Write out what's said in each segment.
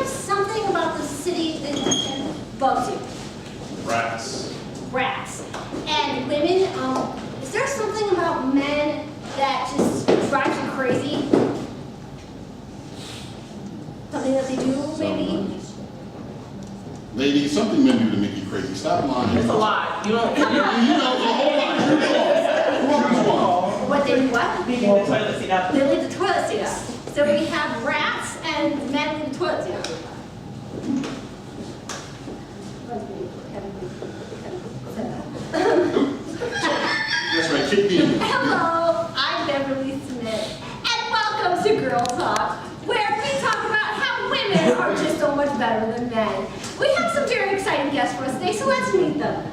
have something about the city that bugs you. Rats. Rats. And women, is there something about men that just drives you crazy? Something that they do, maybe? Ladies, something men do to make you crazy. Stop lying. It's a lie. You don't. You know, the whole lie. Choose one. What they do what? Leaving the toilet seat up. They leave the toilet seat up. So we have rats and men leave the toilet seat up. That's right, kick me in. Hello, I'm Beverly Smith, and welcome to Girl Talk, where we talk about how women are just so much better than men. We have some very exciting guests for us today, so let's meet them.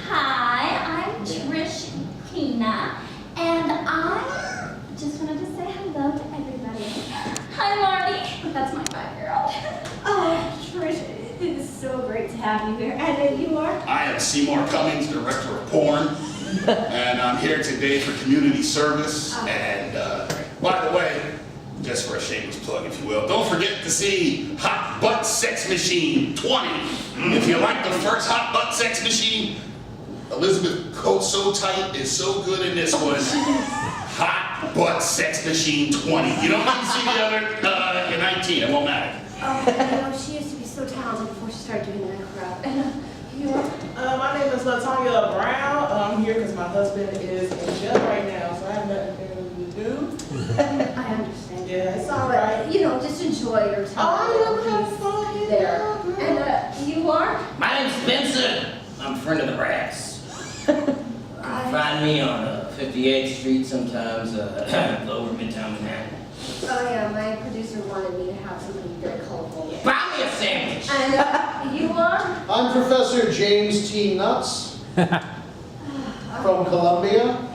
Hi, I'm Trish Tina, and I just wanted to say hello to everybody. Hi, Marty. That's my 5-year-old. Oh, Trish, it is so great to have you here. And you are? I am Seymour Cummings, director of porn, and I'm here today for community service. And by the way, just for a shameless plug, if you will, don't forget to see Hot Butt Sex Machine 20. If you like the first Hot Butt Sex Machine, Elizabeth Coat So Tight is so good in this one. Hot Butt Sex Machine 20. You don't need to see the other 19, it won't matter. Oh, you know, she used to be so talented before she started doing that crap. And you are? My name is LaTonya Brown. I'm here because my husband is in jail right now, so I have nothing to do. I understand. Yeah, it's all right. But, you know, just enjoy your time. Oh, I'm having fun there. And you are? My name's Spencer. I'm a friend of the Rats. You can find me on 58th Street sometimes, lower Midtown Manhattan. Oh yeah, my producer wanted me to have something very colorful. Buy me a sandwich. And you are? I'm Professor James T. Nuts from Columbia,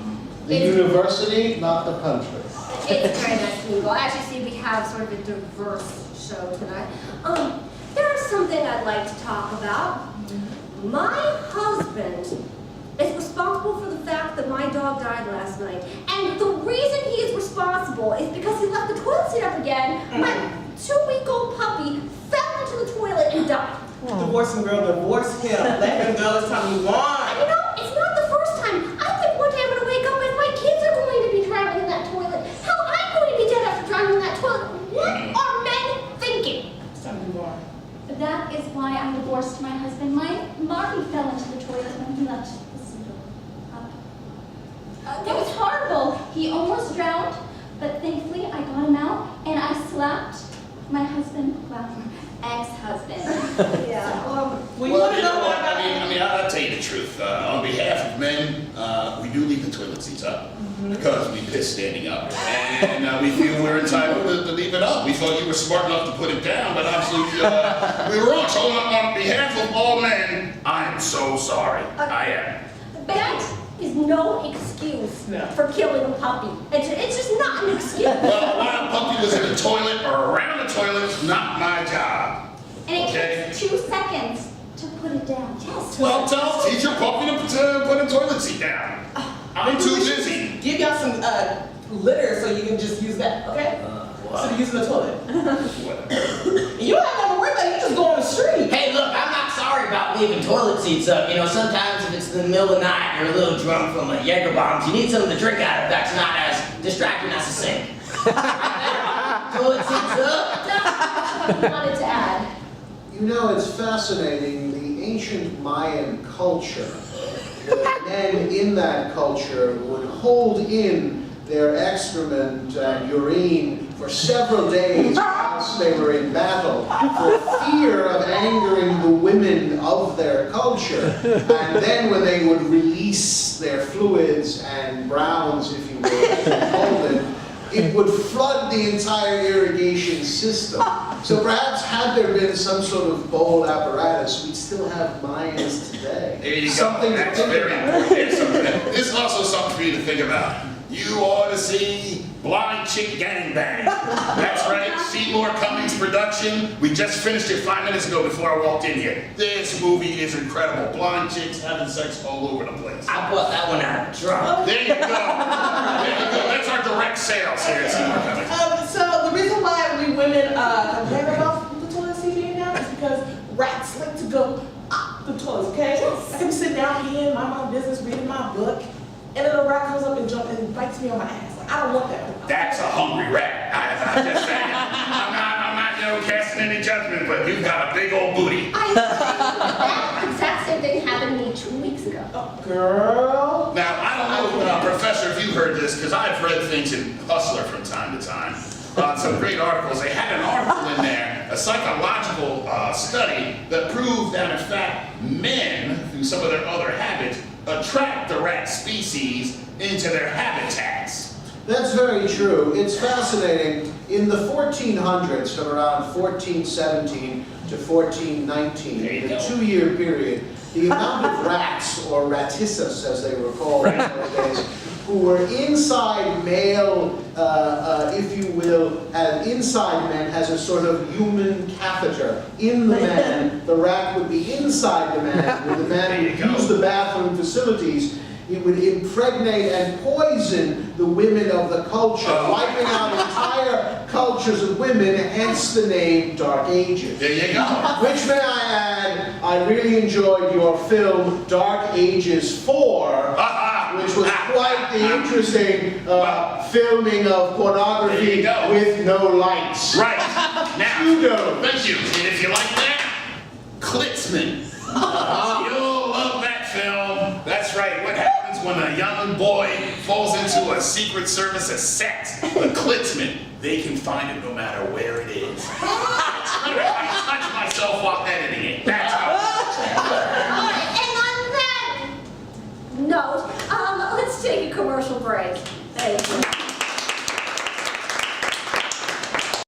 the university, not the country. It's very nice to meet you all. Actually, see, we have sort of a diverse show tonight. There's something I'd like to talk about. My husband is responsible for the fact that my dog died last night. And the reason he is responsible is because he left the toilet seat up again. My 2-week-old puppy fell into the toilet and died. Divorcing girl, divorce him. Let him go this time you want. And you know, it's not the first time. I think one day I'm going to wake up and my kids are going to be drowning in that toilet. Hell, I'm going to be dead after drowning in that toilet. What are men thinking? It's time you want. That is why I divorced my husband. Marty fell into the toilet when he left the seat up. It was horrible. He almost drowned, but thankfully I got him out and I slapped my husband, well, ex-husband. Yeah. Well, you Well, want to you know know what? what I'll tell you the truth. On behalf of men, we do leave the toilet seats up because we piss standing up, and we feel we're entitled to leave it up. We thought you were smart enough to put it down, but obviously we were wrong. So on behalf of all men, I am so sorry. I am. That is no excuse No. for killing a puppy. It's just not an excuse. Well, why a puppy was in the toilet or around the toilet is not my job. And it Okay. takes 2 seconds to put it down. Yes. Well, teach your puppy to put a toilet seat down. I'm too busy. Give y'all some litter so you can just use that, okay? Instead of using the toilet. You don't have to worry about it, you just go on the street. Hey, look, I'm not sorry about leaving toilet seats up. You know, sometimes if it's in the middle of the night, you're a little drunk from a Jaeger bombs, you need something to drink out of that's not as distracting as a sink. Toilet seats up. That's what I wanted to add. You know, it's fascinating, the ancient Mayan culture, the men in that culture would hold in their excrement and urine for several days whilst they were in battle for fear of angering the women of their culture. And then when they would release their fluids and browns, if you will, as they called it would flood the entire irrigation system. So perhaps had there been some sort of bowl apparatus, we'd still have Mayans today. There you Something go. to That's think very about. important. This is also something for you to think about. You ought to see Blind Chick Gangbang. That's right, Seymour Cummings production. We just finished it 5 minutes ago before I walked in here. This movie is incredible. Blind chicks having sex all over the place. I bought that one out of trunk. There you go. There you go. That's our direct sales here at Seymour Cummings. So the reason why we women complain about the toilet rats like to go up the toilets, okay? Yes. I can be sitting down here, mind my business, reading my book, and then a rat comes up and jumps and bites me on my ass. Like, I don't want that. That's a hungry rat. I'm just saying. I'm not, casting any judgment, but you've got a big old booty. That exact same thing happened to me 2 weeks ago. Oh, girl. Now, I don't know, Professor, if you heard this, because I've read things in Hustler from time to time. Some great articles. They had an article in there, a psychological study that proved that, in fact, men, through some of their other habits, attract the rat species into their habitats. That's very true. It's fascinating. In the 1400s, from around 1417 to 1419, in a 2-year period, the amount of rats, or ratissus as they were called nowadays, who were inside male, if you will, inside men has a sort of human catheter. In the man, the rat would be inside the man. When the man would use the bathroom facilities, it would impregnate and poison the women of the culture, wiping out entire cultures of women, hence the name Dark Ages. There you go. Which, may I add, I really enjoyed your film Dark Ages 4, which was quite the interesting filming of pornography with no lights. Right. Now, Pseudo. thank you. And if you like that, Klitzman. You'll love that film. That's right. What happens when a young boy falls into a Secret Service set? The Klitzman. They can find him no matter where